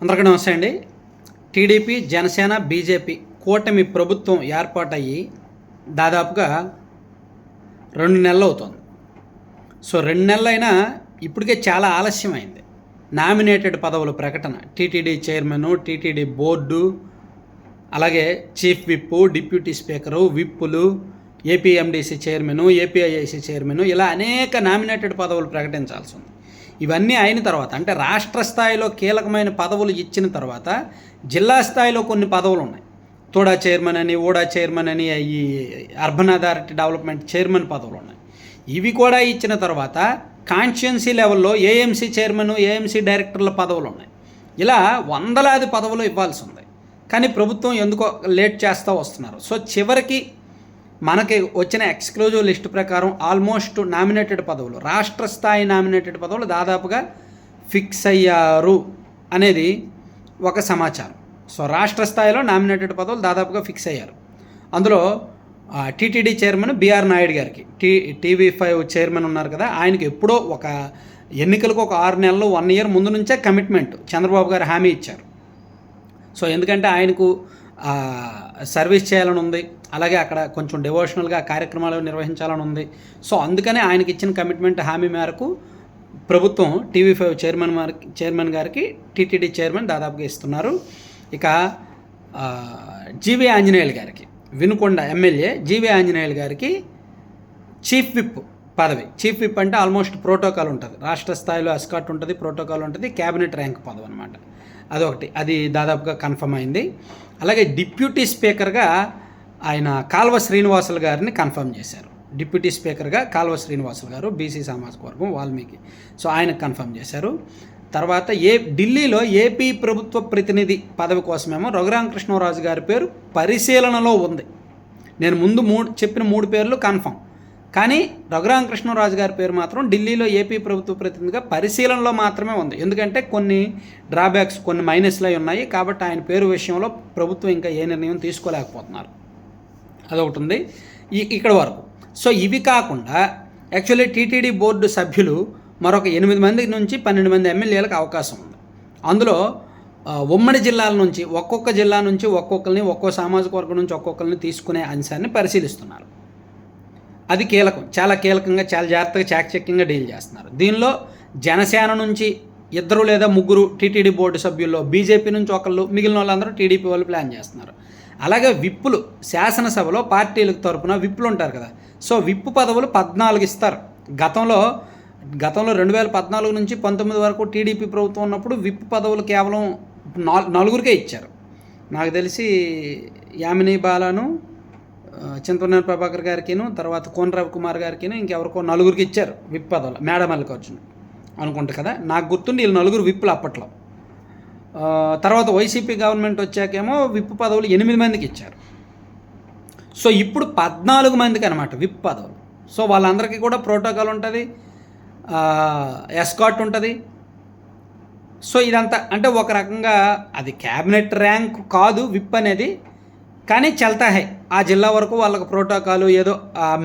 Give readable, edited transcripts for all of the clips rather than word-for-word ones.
అందరికీ నమస్తే అండి. టీడీపీ, జనసేన, బీజేపీ కూటమి ప్రభుత్వం ఏర్పాటయ్యి దాదాపుగా 2 నెలలు అవుతుంది. సో 2 నెలలైనా ఇప్పటికే చాలా ఆలస్యమైంది. నామినేటెడ్ పదవుల ప్రకటన, టీటీడీ చైర్మన్, టీటీడీ బోర్డు, అలాగే చీఫ్ విప్, డిప్యూటీ స్పీకరు, విప్పులు, ఏపీఎండీసీ చైర్మన్, ఏపీఐఐసి చైర్మన్, ఇలా అనేక నామినేటెడ్ పదవులు ప్రకటించాల్సి ఉంది. ఇవన్నీ అయిన తర్వాత, అంటే రాష్ట్ర స్థాయిలో కీలకమైన పదవులు ఇచ్చిన తర్వాత జిల్లా స్థాయిలో కొన్ని పదవులు ఉన్నాయి. తోడా చైర్మన్ అని, ఓడా చైర్మన్ అని, ఈ అర్బన్ అథారిటీ డెవలప్మెంట్ చైర్మన్ పదవులు ఉన్నాయి. ఇవి కూడా ఇచ్చిన తర్వాత కాన్స్టిట్యున్సీ లెవెల్లో ఏఎంసీ చైర్మన్, ఏఎంసీ డైరెక్టర్ల పదవులు ఉన్నాయి. ఇలా వందలాది పదవులు ఇవ్వాల్సి ఉంది. కానీ ప్రభుత్వం ఎందుకో లేట్ చేస్తూ వస్తున్నారు. సో చివరికి మనకి వచ్చిన ఎక్స్క్లూజివ్ లిస్ట్ ప్రకారం ఆల్మోస్ట్ నామినేటెడ్ పదవులు, రాష్ట్ర స్థాయి నామినేటెడ్ పదవులు దాదాపుగా ఫిక్స్ అయ్యారు అనేది ఒక సమాచారం. సో రాష్ట్ర స్థాయిలో నామినేటెడ్ పదవులు దాదాపుగా ఫిక్స్ అయ్యారు. అందులో టీటీడీ చైర్మన్ బిఆర్ నాయుడు గారికి, టీవీ5 చైర్మన్ ఉన్నారు కదా, ఆయనకి ఎప్పుడో ఒక ఎన్నికలకు ఒక 6 నెలలు 1 ఇయర్ ముందు నుంచే కమిట్మెంట్ చంద్రబాబు గారు హామీ ఇచ్చారు. సో ఎందుకంటే ఆయనకు సర్వీస్ చేయాలని ఉంది, అలాగే అక్కడ కొంచెం డివోషనల్గా కార్యక్రమాలు నిర్వహించాలని ఉంది. సో అందుకనే ఆయనకి ఇచ్చిన కమిట్మెంట్ హామీ మేరకు ప్రభుత్వం టీవీ5 చైర్మన్ గారికి టీటీడీ చైర్మన్ దాదాపుగా ఇస్తున్నారు. ఇక జీవీ ఆంజనేయులు గారికి, వినుకొండ ఎమ్మెల్యే జీవీ ఆంజనేయులు గారికి చీఫ్ విప్ పదవి. చీఫ్ విప్ అంటే ఆల్మోస్ట్ ప్రోటోకాల్ ఉంటుంది, రాష్ట్ర స్థాయిలో ఎస్కాట్ ఉంటుంది, ప్రోటోకాల్ ఉంటుంది, క్యాబినెట్ ర్యాంక్ పదవి అనమాట. అదొకటి, అది దాదాపుగా కన్ఫర్మ్ అయింది. అలాగే డిప్యూటీ స్పీకర్గా ఆయన కాల్వ శ్రీనివాసులు గారిని కన్ఫర్మ్ చేశారు. డిప్యూటీ స్పీకర్గా కాల్వ శ్రీనివాసులు గారు, బీసీ సామాజిక వర్గం, వాల్మీకి. సో ఆయనకు కన్ఫర్మ్ చేశారు. తర్వాత ఢిల్లీలో ఏపీ ప్రభుత్వ ప్రతినిధి పదవి కోసమేమో రఘురామకృష్ణరాజు గారి పేరు పరిశీలనలో ఉంది. నేను ముందు చెప్పిన 3 పేర్లు కన్ఫర్మ్, కానీ రఘురామకృష్ణరాజు గారి పేరు మాత్రం ఢిల్లీలో ఏపీ ప్రభుత్వ ప్రతినిధిగా పరిశీలనలో మాత్రమే ఉంది. ఎందుకంటే కొన్ని డ్రాబ్యాక్స్, కొన్ని మైనస్లు అయి ఉన్నాయి. కాబట్టి ఆయన పేరు విషయంలో ప్రభుత్వం ఇంకా ఏ నిర్ణయం తీసుకోలేకపోతున్నారు. అదొకటి ఉంది ఇక్కడ వరకు. సో ఇవి కాకుండా యాక్చువల్లీ టీటీడీ బోర్డు సభ్యులు మరొక 8 మంది నుంచి 12 మంది ఎమ్మెల్యేలకు అవకాశం ఉంది. అందులో ఉమ్మడి జిల్లాల నుంచి, ఒక్కొక్క జిల్లా నుంచి ఒక్కొక్కరిని, ఒక్కో సామాజిక వర్గం నుంచి ఒక్కొక్కరిని తీసుకునే అంశాన్ని పరిశీలిస్తున్నారు. అది కీలకం, చాలా కీలకంగా, చాలా జాగ్రత్తగా, చాకచక్యంగా డీల్ చేస్తున్నారు. దీనిలో జనసేన నుంచి 2 లేదా 3 టీటీడీ బోర్డు సభ్యుల్లో, బీజేపీ నుంచి ఒకళ్ళు, మిగిలిన వాళ్ళందరూ టీడీపీ వాళ్ళు ప్లాన్ చేస్తున్నారు. అలాగే విప్పులు, శాసనసభలో పార్టీలకు తరపున విప్పులు ఉంటారు కదా, సో విప్పు పదవులు 14 ఇస్తారు. గతంలో 2014 నుంచి 19 వరకు టీడీపీ ప్రభుత్వం ఉన్నప్పుడు విప్పు పదవులు కేవలం 4 ఇచ్చారు. నాకు తెలిసి యామిని బాలాను, చింతనేని ప్రభాకర్ గారికిను, తర్వాత కోన రవికుమార్ గారికిను, ఇంకెవరికో 4 ఇచ్చారు విప్ పదవులు. మేడ మల్లికార్జున అనుకుంటా కదా, నాకు గుర్తుండి వీళ్ళు 4 విప్పులు అప్పట్లో. తర్వాత వైసీపీ గవర్నమెంట్ వచ్చాకేమో విప్ పదవులు 8 మందికి ఇచ్చారు. సో ఇప్పుడు 14 మందికి అనమాట విప్ పదవులు. సో వాళ్ళందరికీ కూడా ప్రోటోకాల్ ఉంటుంది, ఎస్కాట్ ఉంటుంది. సో ఇదంతా అంటే ఒక రకంగా అది క్యాబినెట్ ర్యాంక్ కాదు విప్ అనేది, కానీ చల్తా హై. ఆ జిల్లా వరకు వాళ్ళకి ప్రోటోకాలు, ఏదో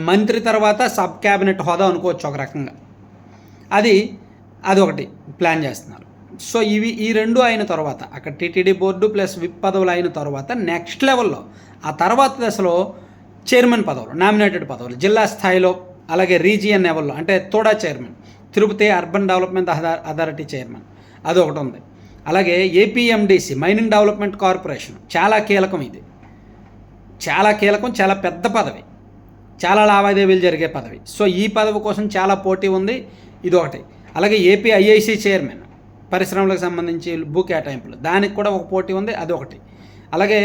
మంత్రి తర్వాత సబ్ క్యాబినెట్ హోదా అనుకోవచ్చు ఒక రకంగా. అది ఒకటి ప్లాన్ చేస్తున్నారు. సో ఈ 2 అయిన తర్వాత, అక్కడ టీటీడీ బోర్డు ప్లస్ విప్ పదవులు అయిన తర్వాత నెక్స్ట్ లెవెల్లో, ఆ తర్వాత దశలో చైర్మన్ పదవులు, నామినేటెడ్ పదవులు జిల్లా స్థాయిలో, అలాగే రీజియన్ లెవెల్లో, అంటే తోడా chairman, Tirupati urban development authority chairman, అదొకటి ఉంది. అలాగే ఏపీఎండీసీ, మైనింగ్ డెవలప్మెంట్ కార్పొరేషన్, చాలా కీలకం. ఇది చాలా కీలకం, చాలా పెద్ద పదవి, చాలా లావాదేవీలు జరిగే పదవి. సో ఈ పదవి కోసం చాలా పోటీ ఉంది, ఇదొకటి. అలాగే ఏపీఐఐసి చైర్మన్, పరిశ్రమలకు సంబంధించి భూ కేటాయింపులు, దానికి కూడా ఒక పోటీ ఉంది, అదొకటి. అలాగే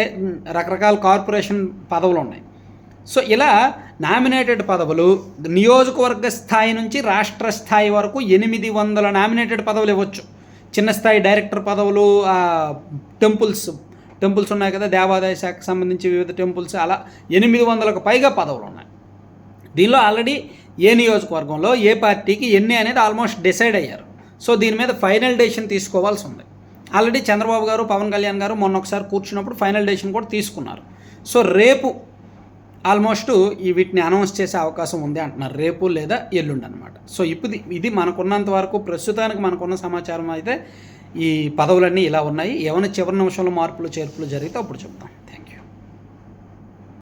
రకరకాల కార్పొరేషన్ పదవులు ఉన్నాయి. సో ఇలా నామినేటెడ్ పదవులు నియోజకవర్గ స్థాయి నుంచి రాష్ట్ర స్థాయి వరకు 800 నామినేటెడ్ పదవులు ఇవ్వచ్చు. చిన్న స్థాయి డైరెక్టర్ పదవులు, టెంపుల్స్ ఉన్నాయి కదా, దేవాదాయ శాఖకు సంబంధించి వివిధ టెంపుల్స్, అలా 800కు పైగా పదవులు ఉన్నాయి. దీనిలో ఆల్రెడీ ఏ నియోజకవర్గంలో ఏ పార్టీకి ఎన్ని అనేది ఆల్మోస్ట్ డిసైడ్ అయ్యారు. సో దీని మీద ఫైనల్ డెసిషన్ తీసుకోవాల్సి ఉంది. ఆల్రెడీ చంద్రబాబు గారు, పవన్ కళ్యాణ్ గారు మొన్న ఒకసారి కూర్చున్నప్పుడు ఫైనల్ డెసిషన్ కూడా తీసుకున్నారు. సో రేపు ఆల్మోస్ట్ వీటిని అనౌన్స్ చేసే అవకాశం ఉంది అంటున్నారు, రేపు లేదా ఎల్లుండి అనమాట. సో ఇప్పుడు ఇది మనకున్నంత వరకు, ప్రస్తుతానికి మనకున్న సమాచారం అయితే ఈ పదవులన్నీ ఇలా ఉన్నాయి. ఏమైనా చివరి నిమిషంలో మార్పులు చేర్పులు జరిగితే అప్పుడు చెప్తాం.